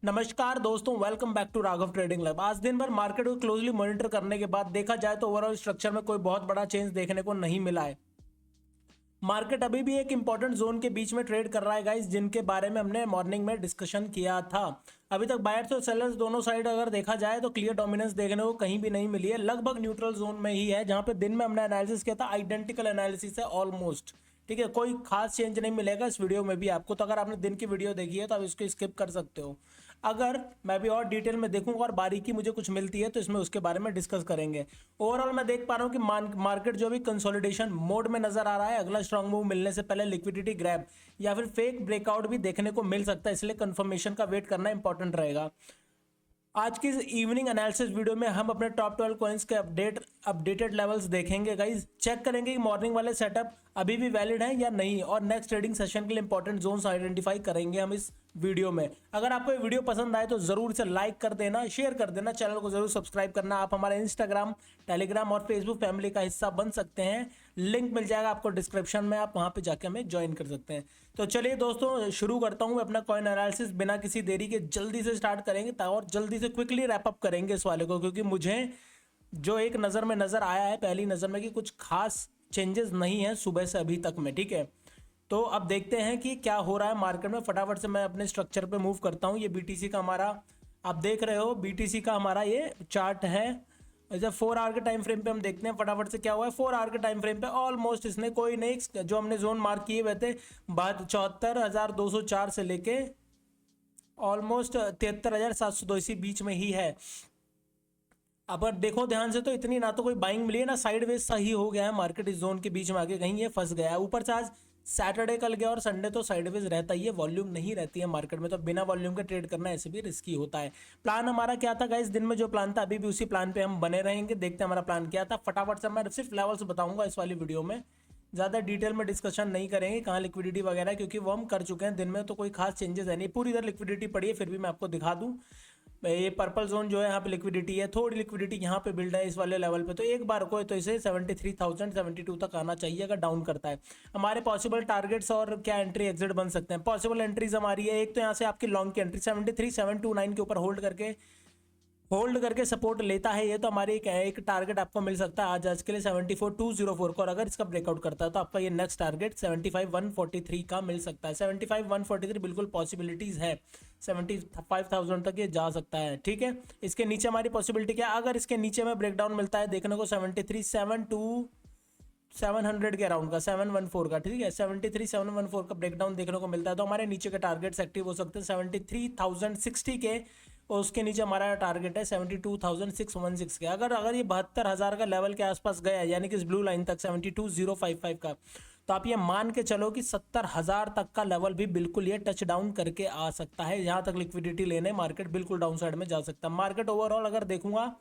नमस्कार दोस्तों, welcome back to Raghav trading lab. आज दिन भर मार्केट को क्लोजली मॉनिटर करने के बाद देखा जाए तो ओवरऑल स्ट्रक्चर में कोई बहुत बड़ा चेंज देखने को नहीं मिला है। मार्केट अभी भी एक इंपॉर्टेंट जोन के बीच में ट्रेड कर रहा है गाइस, जिनके बारे में हमने मॉर्निंग में डिस्कशन किया था। अभी तक बायर्स और सेलर्स दोनों साइड अगर देखा जाए तो क्लियर डोमिनेंस देखने को कहीं भी नहीं मिली है। लगभग न्यूट्रल जोन में ही है, जहां पे दिन में हमने एनालिसिस किया था आइडेंटिकल एनालिसिस है ऑलमोस्ट। ठीक है, कोई खास चेंज नहीं मिलेगा इस वीडियो में भी आपको। तो अगर आपने दिन की वीडियो देखी है तो आप इसको स्किप कर सकते हो। अगर मैं भी और डिटेल में देखूंगा और बारीकी मुझे कुछ मिलती है तो इसमें उसके बारे में डिस्कस करेंगे। ओवरऑल मैं देख पा रहा हूं कि मार्केट जो भी कंसोलिडेशन मोड में नजर आ रहा है। अगला स्ट्रांग मूव मिलने से पहले लिक्विडिटी ग्रैब या फिर फेक ब्रेकआउट भी देखने को मिल सकता है, इसलिए कंफर्मेशन का वेट करना इंपॉर्टेंट रहेगा। आज की इस इवनिंग एनालिसिस वीडियो में हम अपने टॉप 12 कॉइन्स के अपडेटेड लेवल्स देखेंगे गाइस। चेक करेंगे कि मॉर्निंग वाले सेटअप अभी भी वैलिड हैं या नहीं, और नेक्स्ट ट्रेडिंग सेशन के लिए इंपॉर्टेंट जोन्स आइडेंटिफाई करेंगे हम इस वीडियो में। अगर आपको ये वीडियो पसंद आए तो जरूर इसे लाइक कर देना, शेयर कर देना, चैनल को जरूर सब्सक्राइब करना। आप हमारे इंस्टाग्राम, टेलीग्राम और फेसबुक फैमिली का हिस्सा बन सकते हैं। लिंक मिल जाएगा आपको डिस्क्रिप्शन में, आप वहां पे जाके हमें ज्वाइन कर सकते हैं। तो चलिए दोस्तों, शुरू करता हूं अपना कॉइन एनालिसिस। बिना किसी देरी के जल्दी से स्टार्ट करेंगे और जल्दी से क्विकली रैप अप करेंगे इस वाले को, क्योंकि मुझे जो एक नज़र में नज़र आया है पहली नज़र में कि कुछ खास चेंजेस नहीं है सुबह से अभी तक में। ठीक है, तो अब देखते हैं कि क्या हो रहा है मार्केट में। फटाफट से मैं अपने स्ट्रक्चर पे मूव करता हूं। ये बीटीसी का हमारा, आप देख रहे हो बीटीसी का हमारा ये चार्ट है। जैसे 4 आवर के टाइम फ्रेम पे हम देखते हैं फटाफट से क्या हुआ है। 4 आवर के टाइम फ्रेम पे ऑलमोस्ट इसने कोई नहीं, जो हमने जोन मार्क किए हुए थे 74,204 से लेके ऑलमोस्ट 73,702 इसी बीच में ही है। अब अगर देखो ध्यान से तो इतनी ना तो कोई बाइंग मिली है ना साइडवेज सही हो गया है मार्केट। इस जोन के बीच में आके कहीं ये फंस गया है। ऊपर से आज सैटरडे कल गया और संडे तो साइडवेज रहता ही है, वॉल्यूम नहीं रहती है मार्केट में, तो बिना वॉल्यूम के ट्रेड करना ऐसे भी रिस्की होता है। प्लान हमारा क्या था गाइस, दिन में जो प्लान था अभी भी उसी प्लान पे हम बने रहेंगे। देखते हैं हमारा प्लान क्या था। फटाफट से मैं सिर्फ लेवल्स बताऊंगा इस वाली वीडियो में, ज़्यादा डिटेल में डिस्कशन नहीं करेंगे कहाँ लिक्विडिटी वगैरह, क्योंकि वो हम कर चुके हैं दिन में, तो कोई खास चेंजेस है नहीं। पूरी इधर लिक्विडिटी पड़ी है, फिर भी मैं आपको दिखा दूँ। ये पर्पल जोन जो है यहाँ पे लिक्विडिटी है, थोड़ी लिक्विडिटी यहाँ पे बिल्ड है इस वाले लेवल पे। तो एक बार को तो इसे 73,072 तक आना चाहिए अगर डाउन करता है। हमारे पॉसिबल टारगेट्स और क्या एंट्री एग्जिट बन सकते हैं। पॉसिबल एंट्रीज हमारी है, एक तो यहाँ से आपकी लॉन्ग की एंट्री 73,729 के ऊपर होल्ड करके सपोर्ट लेता है ये, तो हमारी एक टारगेट आपको मिल सकता है आज के लिए 74,204 को। और अगर इसका ब्रेकआउट करता है तो आपका ये नेक्स्ट टारगेट 75,143 का मिल सकता है। 75,143 बिल्कुल पॉसिबिलिटीज है, 75,000 तक ये जा सकता है। ठीक है, इसके नीचे हमारी पॉसिबिलिटी क्या है, अगर इसके नीचे में ब्रेकडाउन मिलता है देखने को 700 के अराउंड का, 714 का, ठीक है, 73,714 का ब्रेकडाउन देखने को मिलता है तो हमारे नीचे के टारगेट्स एक्टिव हो सकते हैं 73,060 के, और उसके नीचे हमारा टारगेट है 72,616 के। अगर ये 72,000 का लेवल के आसपास गया, यानी कि इस ब्लू लाइन तक 72,055 का, तो आप ये मान के चलो कि 70,000 तक का लेवल भी बिल्कुल ये टच डाउन करके आ सकता है। यहाँ तक लिक्विडिटी लेने मार्केट बिल्कुल डाउन साइड में जा सकता है। मार्केट ओवरऑल अगर देखूंगा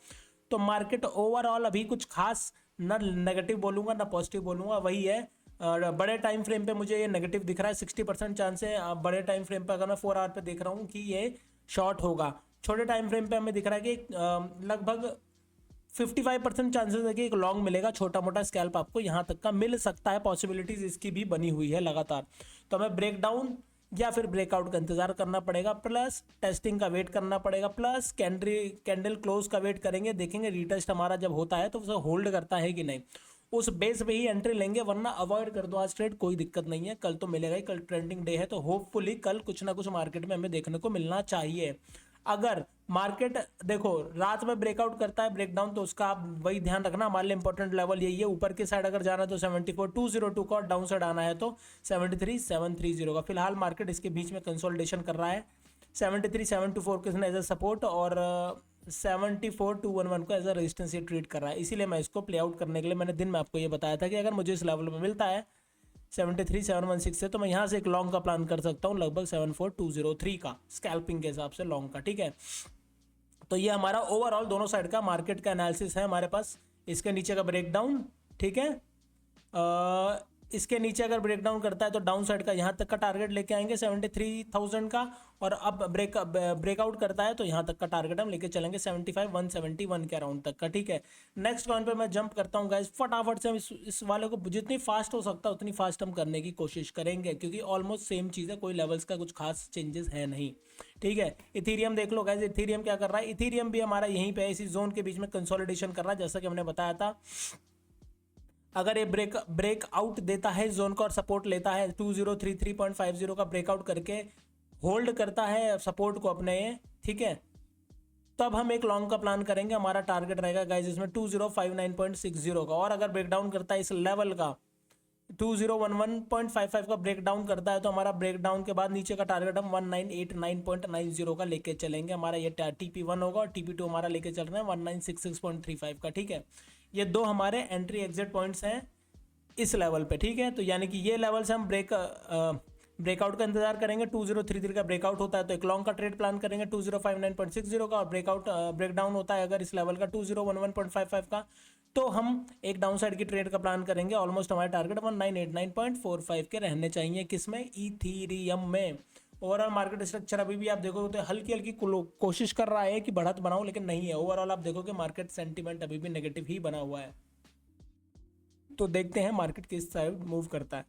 तो मार्केट ओवरऑल अभी कुछ खास ना नेगेटिव बोलूंगा ना पॉजिटिव बोलूंगा, वही है। बड़े टाइम फ्रेम पे मुझे ये नेगेटिव दिख रहा है, 60% चांस है बड़े टाइम फ्रेम पे, अगर मैं 4 आवर पे देख रहा हूँ कि ये शॉर्ट होगा। छोटे टाइम फ्रेम पे हमें दिख रहा है कि लगभग 55% चांसेस है कि एक लॉन्ग मिलेगा, छोटा मोटा स्कैल्प आपको यहाँ तक का मिल सकता है। पॉसिबिलिटीज इसकी भी बनी हुई है लगातार। तो हमें ब्रेकडाउन या फिर ब्रेकआउट का इंतजार करना पड़ेगा, प्लस टेस्टिंग का वेट करना पड़ेगा, प्लस कैंडल क्लोज का वेट करेंगे, देखेंगे रीटेस्ट हमारा जब होता है तो उसे होल्ड करता है कि नहीं, उस बेस पे ही एंट्री लेंगे, वरना अवॉइड कर दो आज ट्रेड, कोई दिक्कत नहीं है। कल तो मिलेगा ही, कल ट्रेंडिंग डे है, तो होपफुली कल कुछ ना कुछ मार्केट में हमें देखने को मिलना चाहिए। अगर मार्केट देखो रात में ब्रेकआउट करता है ब्रेकडाउन, तो उसका आप वही ध्यान रखना, हमारे लिए इंपॉर्टेंट लेवल यही है। ऊपर की साइड अगर जाना है तो 74,202 का, और डाउन साइड आना है तो 73,730 का। फिलहाल मार्केट इसके बीच में कंसोलिडेशन कर रहा है। 73,724 को इसने एज ए सपोर्ट और 74,211 को एज अ रेजिस्टेंस ये ट्रीट कर रहा है। इसीलिए मैं इसको प्ले आउट करने के लिए मैंने दिन में आपको ये बताया था कि अगर मुझे इस लेवल में मिलता है 73,716 से, तो मैं यहाँ से एक लॉन्ग का प्लान कर सकता हूँ लगभग 74,203 का, स्कैल्पिंग के हिसाब से लॉन्ग का। ठीक है, तो ये हमारा ओवरऑल दोनों साइड का मार्केट का एनालिसिस है हमारे पास। इसके नीचे का ब्रेकडाउन, ठीक है, इसके नीचे अगर ब्रेक डाउन करता है तो डाउन साइड का यहाँ तक का टारगेट लेके आएंगे 73,000 का, और अब ब्रेकआउट करता है तो यहाँ तक का टारगेट हम लेके चलेंगे 75,171 के अराउंड तक का। ठीक है, नेक्स्ट कॉइन पे मैं जंप करता हूँ गाइस। फटाफट से हम इस वाले को जितनी फास्ट हो सकता है उतनी फास्ट हम करने की कोशिश करेंगे, क्योंकि ऑलमोस्ट सेम चीज़ है, कोई लेवल्स का कुछ खास चेंजेस है नहीं। ठीक है, इथीरियम देख लो गाइस, इथीरियम क्या कर रहा है, इथीरियम भी हमारा यहीं पे इसी जोन के बीच में कंसोलिडेशन कर रहा है, जैसा कि हमने बताया था। अगर ये ब्रेक आउट देता है जोन का और सपोर्ट लेता है 2033.50 का ब्रेकआउट करके होल्ड करता है सपोर्ट को अपने, ठीक है, तब हम एक लॉन्ग का प्लान करेंगे। हमारा टारगेट रहेगा गाइस इसमें 2059.60 का। और अगर ब्रेकडाउन करता है इस लेवल का 2011.55 का ब्रेकडाउन करता है तो हमारा ब्रेकडाउन के बाद नीचे का टारगेट हम 1989.90 का लेके चलेंगे। हमारा ये TP1 होगा और TP2 हमारा लेके चल रहे हैं 1966.35 का। ठीक है, ये दो हमारे एंट्री एग्जिट पॉइंट्स हैं इस लेवल पे। ठीक है, तो यानी कि ये लेवल से हम ब्रेकआउट का इंतजार करेंगे। 2033 का ब्रेकआउट होता है तो एक लॉन्ग का ट्रेड प्लान करेंगे 2059.60 का, और ब्रेकडाउन होता है अगर इस लेवल का 2011.55 का, तो हम एक डाउन साइड की ट्रेड का प्लान करेंगे। ऑलमोस्ट हमारे टारगेट 1989.45 के रहने चाहिए, किसमें, इथीरियम में। ओवरऑल मार्केट स्ट्रक्चर अभी भी आप देखोगे तो हल्की हल्की कोशिश कर रहा है कि बढ़त बनाऊं, लेकिन नहीं है। ओवरऑल आप देखोगे मार्केट सेंटीमेंट अभी भी नेगेटिव ही बना हुआ है। तो देखते हैं मार्केट किस साइड मूव करता है।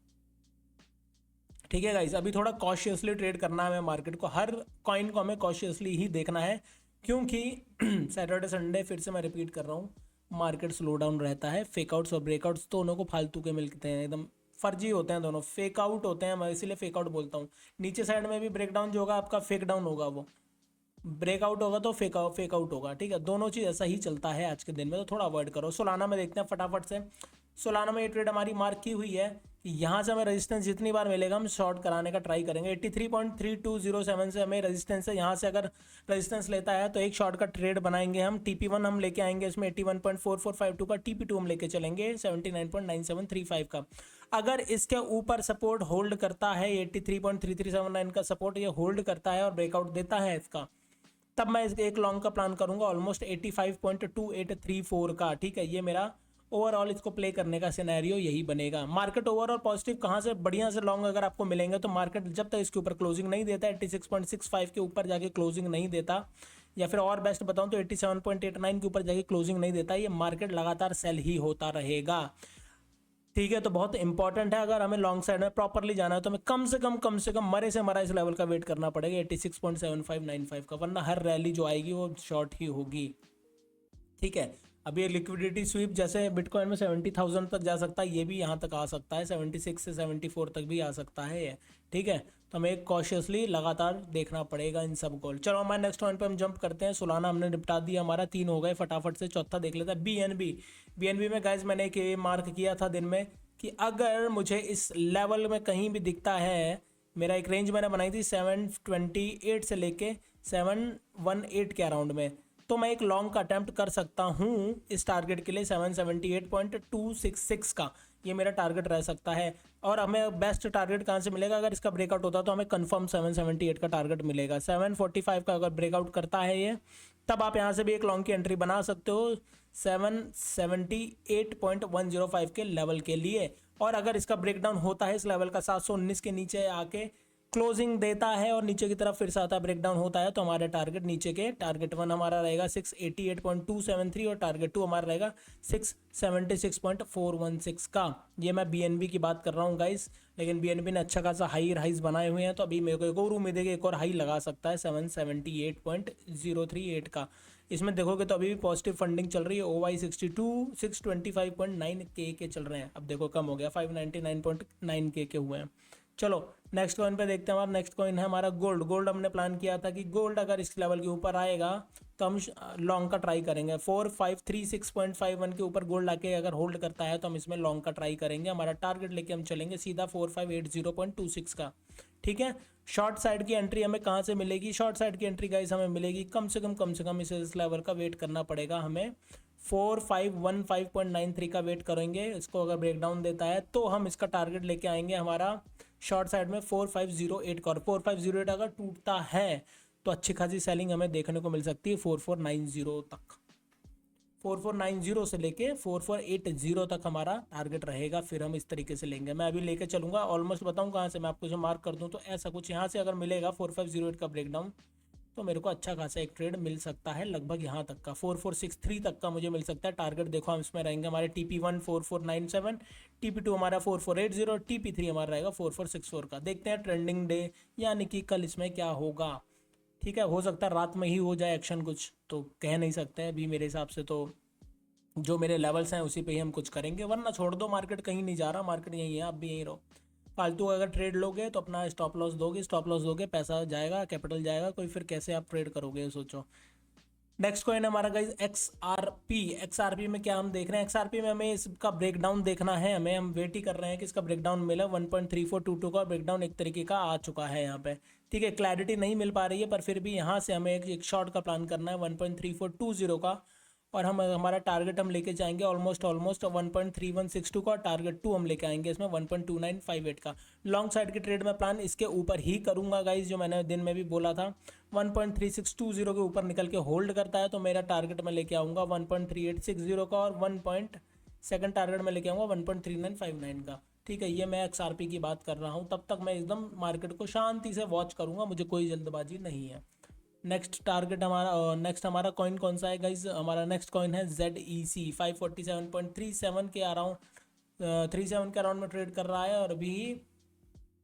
ठीक है गाइस, अभी थोड़ा कॉशियसली ट्रेड करना है हमें मार्केट को, हर कॉइन को हमें कॉशियसली ही देखना है, क्योंकि सैटरडे संडे फिर से मैं रिपीट कर रहा हूँ, मार्केट स्लो डाउन रहता है। फेकआउट्स और ब्रेकआउट्स दोनों को फालतू के मिलते हैं, एकदम फर्जी होते हैं दोनों, फेक आउट होते हैं, मैं इसीलिए फेक आउट बोलता हूँ। नीचे साइड में भी ब्रेक डाउन जो होगा आपका फेक डाउन होगा, वो ब्रेकआउट होगा तो फेक आउट होगा। ठीक है, दोनों चीज़ ऐसा ही चलता है आज के दिन में, तो थोड़ा अवॉइड करो। सोलाना में देखते हैं फटाफट से। सोलाना में ये ट्रेड हमारी मार्क की हुई है कि यहाँ से हमें रेजिस्टेंस जितनी बार मिलेगा हम शॉर्ट कराने का ट्राई करेंगे। 83.3207 से हमें रेजिस्टेंस है, यहाँ से अगर रेजिस्टेंस लेता है तो एक शॉर्ट का ट्रेड बनाएंगे हम। TP1 हम लेके आएंगे इसमें 81.4452 का, TP2 हम लेके चलेंगे 79.9735 का। अगर इसके ऊपर सपोर्ट होल्ड करता है 83.3379 का सपोर्ट ये होल्ड करता है और ब्रेकआउट देता है इसका, तब मैं एक लॉन्ग का प्लान करूंगा ऑलमोस्ट 85.2834 का। ठीक है, ये मेरा ओवरऑल इसको प्ले करने का सिनेरियो यही बनेगा। मार्केट ओवरऑल पॉजिटिव कहाँ से बढ़िया से लॉन्ग अगर आपको मिलेंगे तो मार्केट जब तक इसके ऊपर क्लोजिंग नहीं देता, 86.65 के ऊपर जाके क्लोजिंग नहीं देता, या फिर और बेस्ट बताऊं तो 87.89 के ऊपर जाके क्लोजिंग नहीं देता, ये मार्केट लगातार सेल ही होता रहेगा। ठीक है, तो बहुत इंपॉर्टेंट है, अगर हमें लॉन्ग साइड में प्रॉपरली जाना है तो हमें कम से कम मरे से मरा इस लेवल का वेट करना पड़ेगा 86.7595 का, वरना हर रैली जो आएगी वो शॉर्ट ही होगी। ठीक है, अभी ये लिक्विडिटी स्वीप जैसे बिटकॉइन में 70,000 तक जा सकता है, ये भी यहाँ तक आ सकता है, 76 से 74 तक भी आ सकता है ये। ठीक है, तो हमें एक कॉशियसली लगातार देखना पड़ेगा इन सब को। चलो हमारे नेक्स्ट पॉइंट पे हम जंप करते हैं। सोलाना हमने निपटा दिया, हमारा 3 हो गए, फटाफट से चौथा देख लेता है BNB में गाइज मैंने एक मार्क किया था दिन में कि अगर मुझे इस लेवल में कहीं भी दिखता है, मेरा एक रेंज मैंने बनाई थी 728 से लेके 718 के अराउंड में, तो मैं एक लॉन्ग का अटैम्प्ट कर सकता हूँ इस टारगेट के लिए 778.266 का, ये मेरा टारगेट रह सकता है। और हमें बेस्ट टारगेट कहाँ से मिलेगा, अगर इसका ब्रेकआउट होता तो हमें कंफर्म 778 का टारगेट मिलेगा। 745 का अगर ब्रेकआउट करता है ये, तब आप यहाँ से भी एक लॉन्ग की एंट्री बना सकते हो 778.105 के लेवल के लिए। और अगर इसका ब्रेकडाउन होता है इस लेवल का 719 के नीचे आके क्लोजिंग देता है और नीचे की तरफ फिर से आता है, ब्रेकडाउन होता है, तो हमारे टारगेट नीचे के टारगेट 1 हमारा रहेगा 688.273 और टारगेट 2 हमारा रहेगा 676.416 का। ये मैं BNB की बात कर रहा हूँ गाइस, लेकिन BNB ने अच्छा खासा हाई राइज बनाए हुए हैं, तो अभी मेरे को एक और उम्मीद है कि एक और हाई लगा सकता है 778.038 का। इसमें देखोगे तो अभी भी पॉजिटिव फंडिंग चल रही है। OY 625.9K के चल रहे हैं, अब देखो कम हो गया 599.9K के हुए हैं। चलो नेक्स्ट कॉइन पे देखते हैं। हमारा नेक्स्ट कॉइन है हमारा गोल्ड हमने प्लान किया था कि गोल्ड अगर इस लेवल के ऊपर आएगा तो हम लॉन्ग का ट्राई करेंगे। 4536.51 के ऊपर गोल्ड आके अगर होल्ड करता है तो हम इसमें लॉन्ग का ट्राई करेंगे। हमारा टारगेट लेके हम चलेंगे सीधा 4580.26 का। ठीक है, शॉर्ट साइड की एंट्री हमें कहाँ से मिलेगी, शॉर्ट साइड की एंट्री गाइस हमें मिलेगी कम से कम इस लेवल का वेट करना पड़ेगा हमें। 4515.93 का वेट करेंगे, इसको अगर ब्रेकडाउन देता है तो हम इसका टारगेट लेके आएंगे हमारा शॉर्ट साइड में 4508 का। और 4508 अगर टूटता है तो अच्छी खासी सेलिंग हमें देखने को मिल सकती है 4490 तक। 4490 से लेके 4480 तक हमारा टारगेट रहेगा, फिर हम इस तरीके से लेंगे। मैं अभी लेके चलूँगा, ऑलमोस्ट बताऊँ कहाँ से, मैं आपको जो मार्क कर दूँ तो ऐसा कुछ यहाँ से अगर मिलेगा 4508 का ब्रेकडाउन, तो मेरे को अच्छा खासा एक ट्रेड मिल सकता है, लगभग यहाँ तक का 4463 तक का मुझे मिल सकता है टारगेट। देखो हम इसमें रहेंगे, हमारे TP1 4497, TP2 हमारा 4480, TP3 हमारा रहेगा 4464 का। देखते हैं ट्रेंडिंग डे यानी कि कल इसमें क्या होगा। ठीक है, हो सकता है रात में ही हो जाए एक्शन, कुछ तो कह नहीं सकते अभी। मेरे हिसाब से तो जो मेरे लेवल्स हैं उसी पे ही हम कुछ करेंगे, वरना छोड़ दो, मार्केट कहीं नहीं जा रहा, मार्केट यहीं है, आप भी यहीं रहो। फालतू अगर ट्रेड लोगे तो अपना स्टॉप लॉस दोगे, स्टॉप लॉस दोगे, पैसा जाएगा, कैपिटल जाएगा, कोई फिर कैसे आप ट्रेड करोगे, सोचो। नेक्स्ट कॉइन हमारा गाइज XRP। XRP में क्या हम देख रहे हैं, XRP में हमें इसका ब्रेकडाउन देखना है, हम वेट ही कर रहे हैं कि इसका ब्रेकडाउन मिला। 1.3422 का ब्रेकडाउन एक तरीके का आ चुका है यहाँ पे। ठीक है, क्लैरिटी नहीं मिल पा रही है, पर फिर भी यहाँ से हमें एक शॉर्ट का प्लान करना है 1.3420 का, और हम हमारा टारगेट हम लेके जाएंगे ऑलमोस्ट 1.3162 का, और टारगेट 2 हम लेके आएंगे इसमें 1.2958 का। लॉन्ग साइड की ट्रेड में प्लान इसके ऊपर ही करूंगा गाइज, जो मैंने दिन में भी बोला था। 1.3620 के ऊपर निकल के होल्ड करता है तो मेरा टारगेट मैं लेके आऊँगा 1.3860 का, और सेकंड टारगेट में लेके आऊँगा 1.3959 का। ठीक है, ये मैं XRP की बात कर रहा हूँ। तब तक मैं एकदम मार्केट को शांति से वॉच करूँगा, मुझे कोई जल्दबाजी नहीं है। नेक्स्ट टारगेट हमारा, नेक्स्ट हमारा कॉइन कौन सा है गाइज, हमारा नेक्स्ट कॉइन है ZEC। 547.37 के अराउंड 37 के अराउंड में ट्रेड कर रहा है, और अभी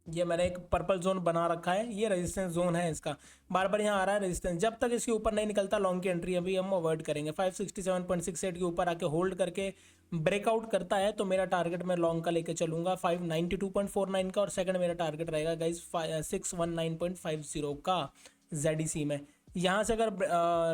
ये मैंने एक पर्पल जोन बना रखा है, ये रेजिस्टेंस जोन है इसका, बार बार यहाँ आ रहा है रेजिस्टेंस। जब तक इसके ऊपर नहीं निकलता लॉन्ग की एंट्री अभी हम अवॉइड करेंगे। 567.68 के ऊपर आके होल्ड करके ब्रेकआउट करता है तो मेरा टारगेट मैं लॉन्ग का लेके चलूंगा 592.49 का, और सेकंड मेरा टारगेट रहेगा गाइज 619.50 का ZEC में। यहाँ से अगर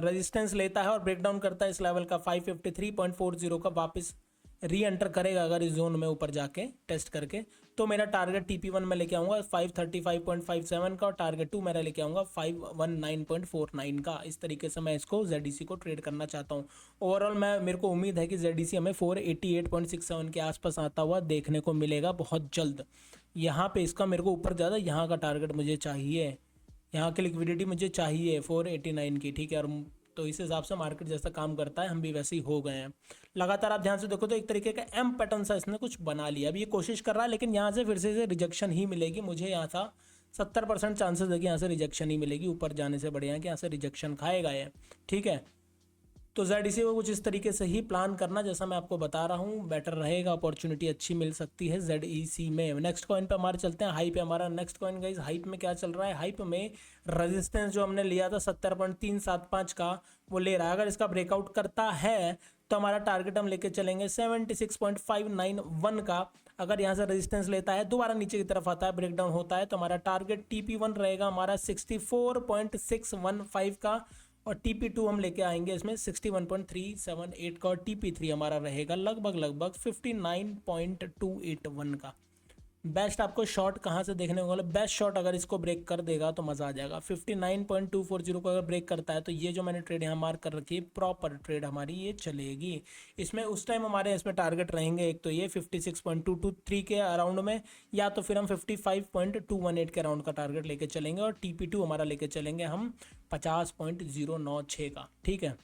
रेजिस्टेंस लेता है और ब्रेकडाउन करता है इस लेवल का 553.40 का, वापस री एंटर करेगा अगर इस जोन में ऊपर जाके टेस्ट करके, तो मेरा टारगेट TP1 में लेके आऊँगा 535.57 का, और टारगेट 2 मेरा लेके आऊँगा 519.49 का। इस तरीके से मैं इसको ZEC को ट्रेड करना चाहता हूँ। ओवरऑल मेरे को उम्मीद है कि ZEC हमें 488.67 के आसपास आता हुआ देखने को मिलेगा बहुत जल्द। यहाँ पे इसका मेरे को ऊपर ज़्यादा यहाँ का टारगेट मुझे चाहिए, यहाँ की लिक्विडिटी मुझे चाहिए 489 की। ठीक है, और तो इस हिसाब से मार्केट जैसा काम करता है हम भी वैसे ही हो गए हैं। लगातार आप ध्यान से देखो तो एक तरीके का M पैटर्न सा इसने कुछ बना लिया। अभी ये कोशिश कर रहा है, लेकिन यहाँ से फिर से इसे रिजेक्शन ही मिलेगी। मुझे यहाँ था 70% चांसेस है कि यहाँ से रिजेक्शन ही मिलेगी, ऊपर जाने से बढ़िया है कि यहाँ से रिजेक्शन खाएगा ये। ठीक है, तो ZEC को कुछ इस तरीके से ही प्लान करना जैसा मैं आपको बता रहा हूँ, बेटर रहेगा, अपॉर्चुनिटी अच्छी मिल सकती है ZEC में। नेक्स्ट कॉइन पे हमारे चलते हैं, हाइप पे हमारा नेक्स्ट कॉइन गाइस। हाइप में क्या चल रहा है, हाइप में रेजिस्टेंस जो हमने लिया था 70.375 का वो ले रहा है। अगर इसका ब्रेकआउट करता है तो हमारा टारगेट हम लेके चलेंगे 76.591 का। अगर यहाँ से रेजिस्टेंस लेता है, दोबारा नीचे की तरफ आता है, ब्रेकडाउन होता है, तो हमारा टारगेट TP1 रहेगा हमारा 64.615 का, और TP2 हम लेके आएंगे इसमें 61.378 का, और TP3 हमारा रहेगा लगभग 59.281 का। बेस्ट आपको शॉट कहाँ से देखने को मिला, बेस्ट शॉट अगर इसको ब्रेक कर देगा तो मज़ा आ जाएगा। 59.240 को अगर ब्रेक करता है तो ये जो मैंने ट्रेड यहाँ मार्क कर रखी है प्रॉपर ट्रेड हमारी ये चलेगी। इसमें उस टाइम हमारे इसमें टारगेट रहेंगे, एक तो ये 56.223 के अराउंड में, या तो फिर हम 55.218 के अराउंड का टारगेट लेके चलेंगे, और TP2 हमारा लेके चलेंगे हम 50.096 का। ठीक है,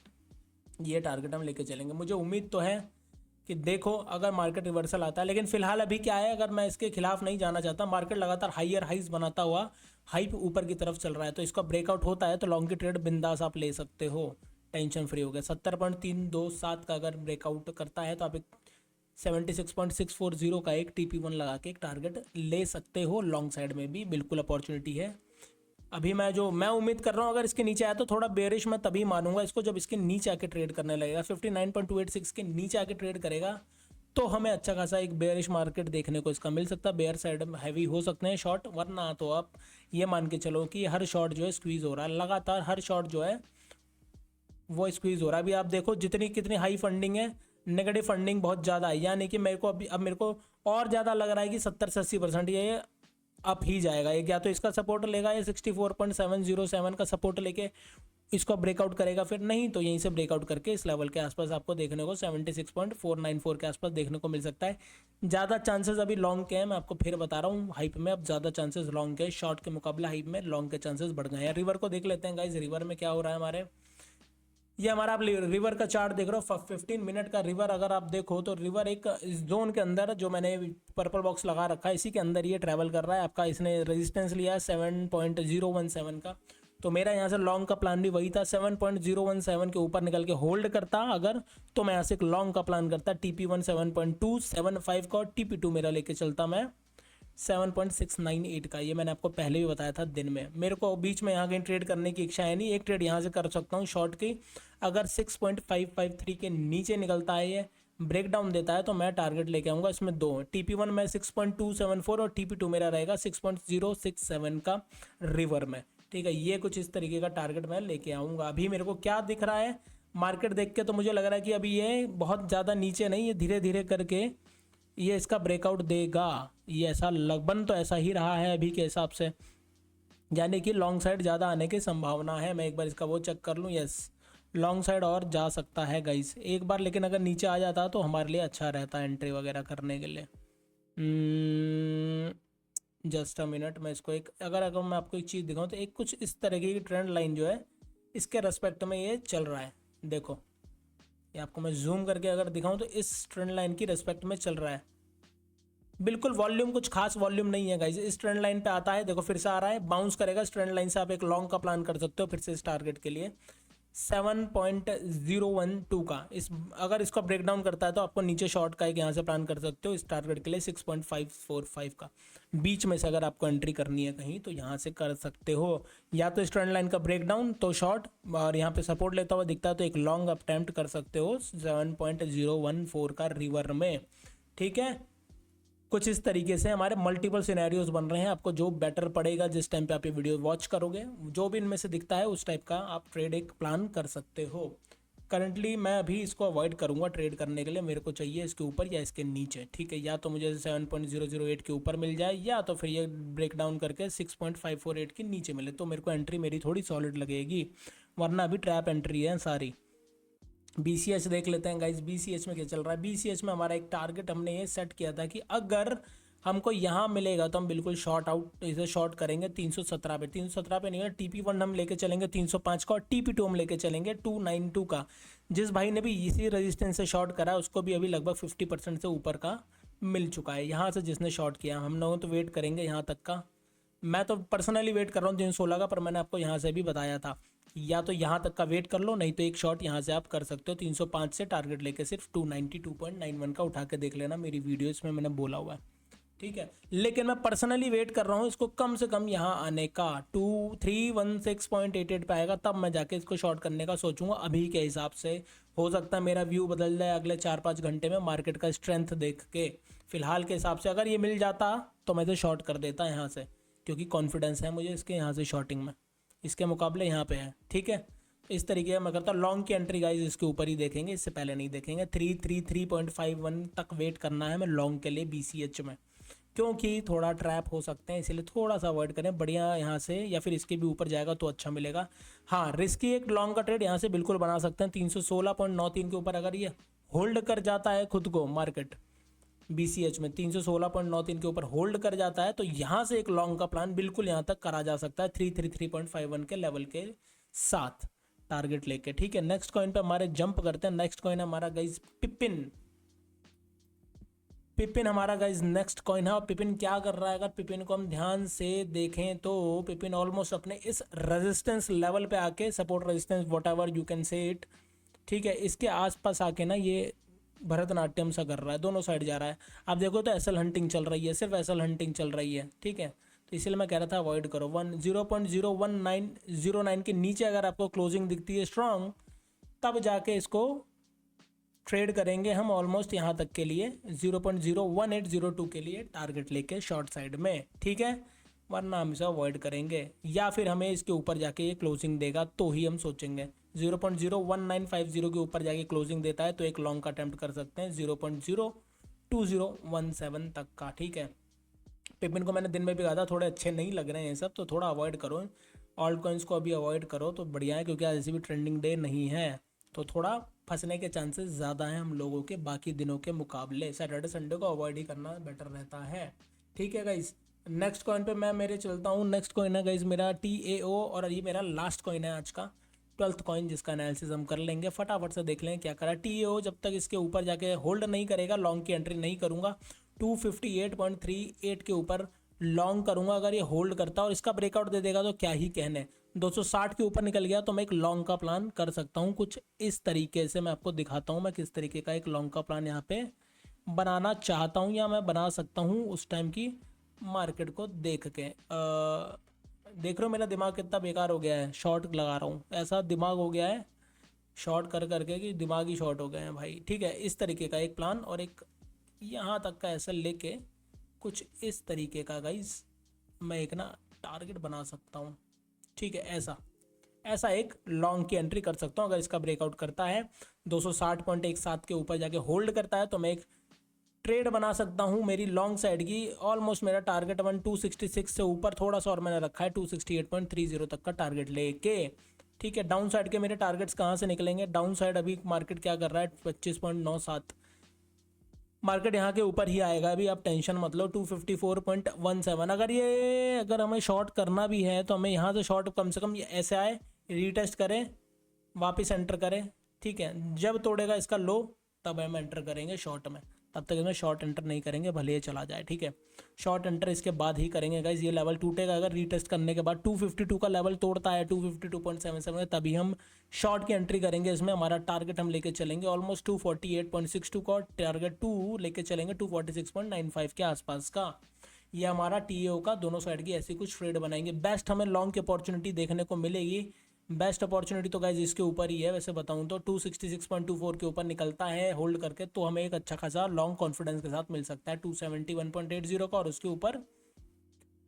ये टारगेट हम लेके चलेंगे। मुझे उम्मीद तो है कि देखो अगर मार्केट रिवर्सल आता है, लेकिन फिलहाल अभी क्या है, अगर मैं इसके खिलाफ नहीं जाना चाहता, मार्केट लगातार हाइयर हाइज बनाता हुआ हाइप ऊपर की तरफ चल रहा है, तो इसका ब्रेकआउट होता है तो लॉन्ग की ट्रेड बिंदास आप ले सकते हो, टेंशन फ्री हो गया। 70.327 का अगर ब्रेकआउट करता है तो आप एक 76.640 का एक TP1 लगा के एक टारगेट ले सकते हो। लॉन्ग साइड में भी बिल्कुल अपॉर्चुनिटी है। अभी मैं उम्मीद कर रहा हूँ अगर इसके नीचे आया तो थोड़ा बेरिश मैं तभी मानूंगा इसको जब इसके नीचे आके ट्रेड करने लगेगा। 59.286 के नीचे आके ट्रेड करेगा तो हमें अच्छा खासा एक बेरिश मार्केट देखने को इसका मिल सकता है। बेयर साइड में हैवी हो सकते हैं शॉट, वरना तो आप ये मान के चलो कि हर शॉट जो है स्क्वीज़ हो रहा है, लगातार हर शॉट जो है वो स्क्वीज़ हो रहा है। अभी आप देखो जितनी कितनी हाई फंडिंग है, नेगेटिव फंडिंग बहुत ज़्यादा है, यानी कि मेरे को अब मेरे को और ज़्यादा लग रहा है कि 70 से 80% ये अप ही जाएगा। एक या तो इसका सपोर्ट लेगा, या 64.707 का सपोर्ट लेके इसको ब्रेकआउट करेगा, फिर नहीं तो यहीं से ब्रेकआउट करके इस लेवल के आसपास आपको देखने को 76.494 के आसपास देखने को मिल सकता है। ज़्यादा चांसेस अभी लॉन्ग के हैं, मैं आपको फिर बता रहा हूँ, हाइप में अब ज़्यादा चांसेस लॉन्ग के, शॉर्ट के मुकाबले हाइप में लॉन्ग के चांसेस बढ़ गए हैं। रिवर को देख लेते हैं गाइज, रिवर में क्या हो रहा है हमारे। ये हमारा आप रिवर का चार्ट देख रहे हो, 15 मिनट का रिवर अगर आप देखो तो रिवर एक इस जोन के अंदर जो मैंने पर्पल बॉक्स लगा रखा है इसी के अंदर ये ट्रैवल कर रहा है आपका। इसने रेजिस्टेंस लिया है 7.017 का, तो मेरा यहाँ से लॉन्ग का प्लान भी वही था। 7.017 के ऊपर निकल के होल्ड करता अगर, तो मैं यहाँ से एक लॉन्ग का प्लान करता। TP1 7.275 का और TP2 मेरा लेके चलता मैं 7.698 का। ये मैंने आपको पहले भी बताया था दिन में। मेरे को बीच में यहाँ कहीं ट्रेड करने की इच्छा है नहीं, एक ट्रेड यहाँ से कर सकता हूँ शॉर्ट की। अगर 6.553 के नीचे निकलता है, ये ब्रेक डाउन देता है, तो मैं टारगेट लेके आऊँगा। इसमें दो TP1 में 6.274 और TP2 मेरा रहेगा 6.067 का रिवर में। ठीक है, ये कुछ इस तरीके का टारगेट मैं लेके आऊँगा। अभी मेरे को क्या दिख रहा है मार्केट देख के, तो मुझे लग रहा है कि अभी ये बहुत ज़्यादा नीचे नहीं, ये धीरे धीरे करके ये इसका ब्रेकआउट देगा। ये ऐसा बन तो ऐसा ही रहा है अभी के हिसाब से, यानी कि लॉन्ग साइड ज़्यादा आने की संभावना है। मैं एक बार इसका वो चेक कर लूँ। यस, लॉन्ग साइड और जा सकता है गाइस एक बार, लेकिन अगर नीचे आ जाता तो हमारे लिए अच्छा रहता एंट्री वगैरह करने के लिए। जस्ट अ मिनट, मैं इसको एक अगर मैं आपको एक चीज़ दिखाऊँ तो एक कुछ इस तरीके की ट्रेंड लाइन जो है इसके रेस्पेक्ट में ये चल रहा है। देखो, ये आपको मैं जूम करके अगर दिखाऊं तो इस ट्रेंड लाइन की रिस्पेक्ट में चल रहा है। बिल्कुल वॉल्यूम कुछ खास वॉल्यूम नहीं है गाइज। इस ट्रेंड लाइन पे आता है, देखो फिर से आ रहा है, बाउंस करेगा इस ट्रेंड लाइन से। आप एक लॉन्ग का प्लान कर सकते हो फिर से इस टारगेट के लिए 7.012 का। इस अगर इसको ब्रेक डाउन करता है तो आपको नीचे शॉर्ट का एक यहाँ से प्लान कर सकते हो इस टारगेट के लिए 6.545 का। बीच में से अगर आपको एंट्री करनी है कहीं तो यहाँ से कर सकते हो, या तो इस ट्रेंड लाइन का ब्रेक डाउन तो शॉर्ट, और यहाँ पे सपोर्ट लेता हुआ दिखता है तो एक लॉन्ग अटेम्प्ट कर सकते हो 7.014 का रिवर में। ठीक है, कुछ इस तरीके से हमारे मल्टीपल सिनेरियोज बन रहे हैं। आपको जो बेटर पड़ेगा जिस टाइम पे आप ये वीडियो वॉच करोगे, जो भी इनमें से दिखता है उस टाइप का आप ट्रेड एक प्लान कर सकते हो। करंटली मैं अभी इसको अवॉइड करूंगा ट्रेड करने के लिए, मेरे को चाहिए इसके ऊपर या इसके नीचे। ठीक है, या तो मुझे 7.008 के ऊपर मिल जाए, या तो फिर ये ब्रेक डाउन करके 6.548 के नीचे मिले, तो मेरे को एंट्री मेरी थोड़ी सॉलिड लगेगी, वरना अभी ट्रैप एंट्री है सारी। BCH देख लेते हैं गाइज, BCH में क्या चल रहा है। BCH में हमारा एक टारगेट हमने ये सेट किया था कि अगर हमको यहाँ मिलेगा तो हम बिल्कुल शॉर्ट आउट इसे शॉर्ट करेंगे 317 पे। 317 पे नहीं है, TP1 हम लेके चलेंगे 305 का और TP2 हम लेके चलेंगे 292 का। जिस भाई ने भी इसी रेजिस्टेंस से शॉर्ट करा उसको भी अभी लगभग 50% से ऊपर का मिल चुका है। यहाँ से जिसने शॉर्ट किया, हम लोग तो वेट करेंगे यहाँ तक का। मैं तो पर्सनली वेट कर रहा हूँ 316 का, पर मैंने आपको यहाँ से भी बताया था या तो यहाँ तक का वेट कर लो, नहीं तो एक शॉट यहाँ से आप कर सकते हो 305 से टारगेट लेके सिर्फ 292.91 का उठा के देख लेना, मेरी वीडियो इसमें मैंने बोला हुआ है। ठीक है, लेकिन मैं पर्सनली वेट कर रहा हूँ इसको कम से कम यहाँ आने का 2316.88 पे आएगा, तब मैं जाके इसको शॉर्ट करने का सोचूंगा। अभी के हिसाब से हो सकता है मेरा व्यू बदल जाए अगले 4-5 घंटे में मार्केट का स्ट्रेंथ देख के। फिलहाल के हिसाब से अगर ये मिल जाता तो मैं इसे शॉर्ट कर देता यहाँ से, क्योंकि कॉन्फिडेंस है मुझे इसके यहाँ से शॉर्टिंग में, इसके मुकाबले यहाँ पे है। ठीक है, इस तरीके का मैं करता हूँ। लॉन्ग की एंट्री गाइज इसके ऊपर ही देखेंगे, इससे पहले नहीं देखेंगे। 333.51 तक वेट करना है मैं लॉन्ग के लिए BCH में, क्योंकि थोड़ा ट्रैप हो सकते हैं, इसीलिए थोड़ा सा अवॉइड करें। बढ़िया यहाँ से या फिर इसके भी ऊपर जाएगा तो अच्छा मिलेगा। हाँ, रिस्की एक लॉन्ग का ट्रेड यहाँ से बिल्कुल बना सकते हैं 316.93 के ऊपर। अगर ये होल्ड कर जाता है खुद को मार्केट BCH में 316.93 के ऊपर होल्ड कर जाता है तो यहाँ से एक लॉन्ग का प्लान बिल्कुल यहाँ तक करा जा सकता है 333.51 के लेवल के साथ टारगेट लेके। ठीक है, नेक्स्ट कॉइन पे हमारे जंप करते हैं। नेक्स्ट कॉइन हमारा गाइज पिपिन हमारा गाइज नेक्स्ट कॉइन है। और पिपिन क्या कर रहा है, अगर पिपिन को हम ध्यान से देखें तो पिपिन ऑलमोस्ट अपने इस रेजिस्टेंस लेवल पे आके, support resistance what ever you can say it, ठीक है, इसके आसपास आके ना ये भरतनाट्यम सा कर रहा है, दोनों साइड जा रहा है। आप देखो तो एसएल हंटिंग चल रही है, सिर्फ एसएल हंटिंग चल रही है। ठीक है, तो इसलिए मैं कह रहा था अवॉइड करो। 0.01909 के नीचे अगर आपको क्लोजिंग दिखती है स्ट्रांग, तब जाके इसको ट्रेड करेंगे हम ऑलमोस्ट यहाँ तक के लिए 0.01802 के लिए टारगेट लेके शॉर्ट साइड में। ठीक है, वरना हम इसे अवॉइड करेंगे, या फिर हमें इसके ऊपर जाके ये क्लोजिंग देगा तो ही हम सोचेंगे। 0.01950 के ऊपर जाके क्लोजिंग देता है तो एक लॉन्ग का अटेम्प्ट कर सकते हैं 0.02017 तक का। ठीक है, पिपिन को मैंने दिन में भी कहा था थोड़े अच्छे नहीं लग रहे हैं सब, तो थोड़ा अवॉइड करो। ऑल्ट कॉइन्स को अभी अवॉइड करो तो बढ़िया है, क्योंकि आज ऐसे भी ट्रेंडिंग डे नहीं है, तो थोड़ा फंसने के चांसेस ज़्यादा हैं हम लोगों के बाकी दिनों के मुकाबले। सैटरडे संडे को अवॉइड ही करना बेटर रहता है। ठीक है गाइस, नेक्स्ट कॉइन पे मैं मेरे चलता हूँ। नेक्स्ट कॉइन है गाइस मेरा TAO, और ये मेरा लास्ट कॉइन है आज का 12th कॉइन जिसका एनालिसिस हम कर लेंगे, फटाफट से देख लें क्या करा। TAO जब तक इसके ऊपर जाके होल्ड नहीं करेगा लॉन्ग की एंट्री नहीं करूँगा। 258.38 के ऊपर लॉन्ग करूँगा। अगर ये होल्ड करता है और इसका ब्रेकआउट दे देगा तो क्या ही कहने, 260 के ऊपर निकल गया तो मैं एक लॉन्ग का प्लान कर सकता हूँ कुछ इस तरीके से। मैं आपको दिखाता हूँ मैं किस तरीके का एक लॉन्ग का प्लान यहाँ पे बनाना चाहता हूँ या मैं बना सकता हूँ उस टाइम की मार्केट को देख के। देख रहे हो मेरा दिमाग कितना बेकार हो गया है, शॉर्ट लगा रहा हूँ, ऐसा दिमाग हो गया है शॉर्ट कर करके कि दिमाग ही शॉर्ट हो गए हैं भाई। ठीक है, इस तरीके का एक प्लान और एक यहाँ तक का ऐसा लेके कुछ इस तरीके का गाइज मैं एक ना टारगेट बना सकता हूँ। ठीक है, ऐसा एक लॉन्ग की एंट्री कर सकता हूँ। अगर इसका ब्रेकआउट करता है 260.17 के ऊपर जाके होल्ड करता है तो मैं एक ट्रेड बना सकता हूँ मेरी लॉन्ग साइड की। ऑलमोस्ट मेरा टारगेट 266 से ऊपर थोड़ा सा और मैंने रखा है 268.30 तक का टारगेट लेके। ठीक है, डाउन साइड के मेरे टारगेट्स कहाँ से निकलेंगे? डाउन साइड अभी मार्केट क्या कर रहा है 25.97, मार्केट यहाँ के ऊपर ही आएगा अभी, आप टेंशन मत लो। 254.17 अगर हमें शॉर्ट करना भी है तो हमें यहाँ से शॉर्ट कम से कम ऐसे आए, रीटेस्ट करें, वापस एंटर करें। ठीक है, जब तोड़ेगा इसका लो तब हम एंटर करेंगे शॉर्ट में, तब तक इसमें शॉर्ट एंटर नहीं करेंगे भले ये चला जाए। ठीक है, शॉर्ट एंटर इसके बाद ही करेंगे गाइज। ये लेवल टूटेगा अगर रीटेस्ट करने के बाद 252 का लेवल तोड़ता है 252.77 तभी हम शॉर्ट की एंट्री करेंगे। इसमें हमारा टारगेट हम लेके चलेंगे ऑलमोस्ट 248.62 का, टारगेट 2 लेके चलेंगे 246.95 के आसपास का। ये हमारा TAO का दोनों साइड की ऐसी कुछ ट्रेड बनाएंगे। बेस्ट हमें लॉन्ग की अपॉर्चुनिटी देखने को मिलेगी। बेस्ट अपॉर्चुनिटी तो गाइज इसके ऊपर ही है वैसे बताऊं तो। 266.24 के ऊपर निकलता है होल्ड करके तो हमें एक अच्छा खासा लॉन्ग कॉन्फिडेंस के साथ मिल सकता है 271.80 का और उसके ऊपर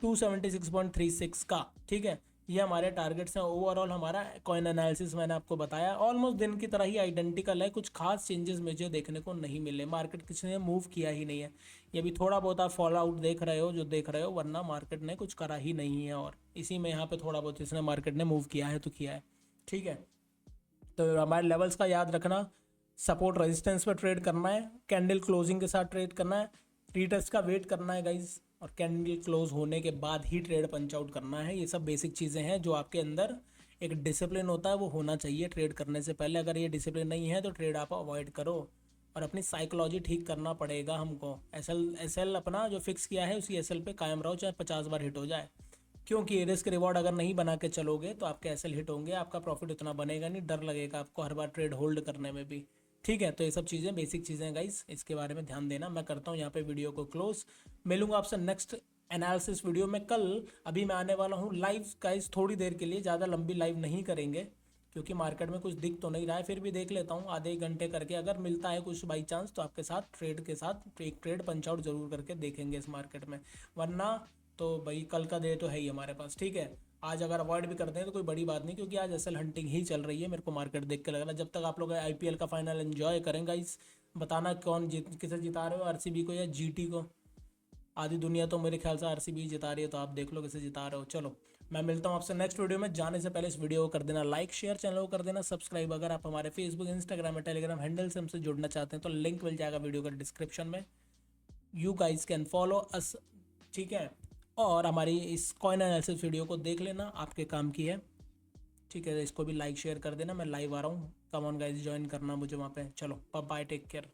276.36 का। ठीक है, ये हमारे टारगेट्स हैं। ओवरऑल हमारा कॉइन एनालिसिस मैंने आपको बताया ऑलमोस्ट दिन की तरह ही आइडेंटिकल है, कुछ खास चेंजेस मुझे देखने को नहीं मिले। मार्केट किसी ने मूव किया ही नहीं है, ये भी थोड़ा बहुत आप फॉल आउट देख रहे हो जो देख रहे हो, वरना मार्केट ने कुछ करा ही नहीं है। और इसी में यहाँ पे थोड़ा बहुत इसने मार्केट ने मूव किया है तो किया है। ठीक है, तो हमारे लेवल्स का याद रखना, सपोर्ट रेजिस्टेंस पे ट्रेड करना है, कैंडल क्लोजिंग के साथ ट्रेड करना है, रीटेस्ट का वेट करना है गाइज, और कैंडल क्लोज होने के बाद ही ट्रेड पंच आउट करना है। ये सब बेसिक चीज़ें हैं जो आपके अंदर एक डिसिप्लिन होता है वो होना चाहिए ट्रेड करने से पहले। अगर ये डिसिप्लिन नहीं है तो ट्रेड आप अवॉइड करो और अपनी साइकोलॉजी ठीक करना पड़ेगा हमको। एसएल अपना जो फिक्स किया है उसी एसएल पे कायम रहो, चाहे 50 बार हिट हो जाए, क्योंकि रिस्क रिवॉर्ड अगर नहीं बना के चलोगे तो आपके एसएल हिट होंगे, आपका प्रॉफिट उतना बनेगा नहीं, डर लगेगा आपको हर बार ट्रेड होल्ड करने में भी। ठीक है, तो ये सब चीज़ें बेसिक चीज़ें गाइस, इसके बारे में ध्यान देना। मैं करता हूँ यहाँ पे वीडियो को क्लोज, मिलूंगा आपसे नेक्स्ट एनालिसिस वीडियो में कल। अभी मैं आने वाला हूँ लाइव गाइस थोड़ी देर के लिए, ज़्यादा लंबी लाइव नहीं करेंगे क्योंकि मार्केट में कुछ दिख तो नहीं रहा है, फिर भी देख लेता हूँ आधे एक घंटे करके। अगर मिलता है कुछ बाई चांस तो आपके साथ ट्रेड के साथ एक ट्रेड पंच आउट जरूर करके देखेंगे इस मार्केट में, वरना तो भाई कल का डे तो है ही हमारे पास। ठीक है, आज अगर अवॉइड भी करते हैं तो कोई बड़ी बात नहीं, क्योंकि आज एसएल हंटिंग ही चल रही है मेरे को मार्केट देख के लग रहा है। जब तक आप लोग IPL का फाइनल एंजॉय करेंगे इस, बताना कौन जीत, किसे जिता रहे हो, RCB को या GT को। आधी दुनिया तो मेरे ख्याल से RCB जिता रही है, तो आप देख लो किसे जिता रहे हो। चलो मैं मिलता हूँ आपसे नेक्स्ट वीडियो में। जाने से पहले इस वीडियो को कर देना लाइक, शेयर, चैनल को कर देना सब्सक्राइब। अगर आप हमारे फेसबुक, इंस्टाग्राम और टेलीग्राम हैंडल से हमसे जुड़ना चाहते हैं तो लिंक मिल जाएगा वीडियो का डिस्क्रिप्शन में, you guys can follow us. ठीक है, और हमारी इस कॉइन एनालिसिस वीडियो को देख लेना, आपके काम की है। ठीक है, इसको भी लाइक शेयर कर देना। मैं लाइव आ रहा हूँ, कम ऑन गाइज ज्वाइन करना मुझे वहाँ पे। चलो बाय, टेक केयर।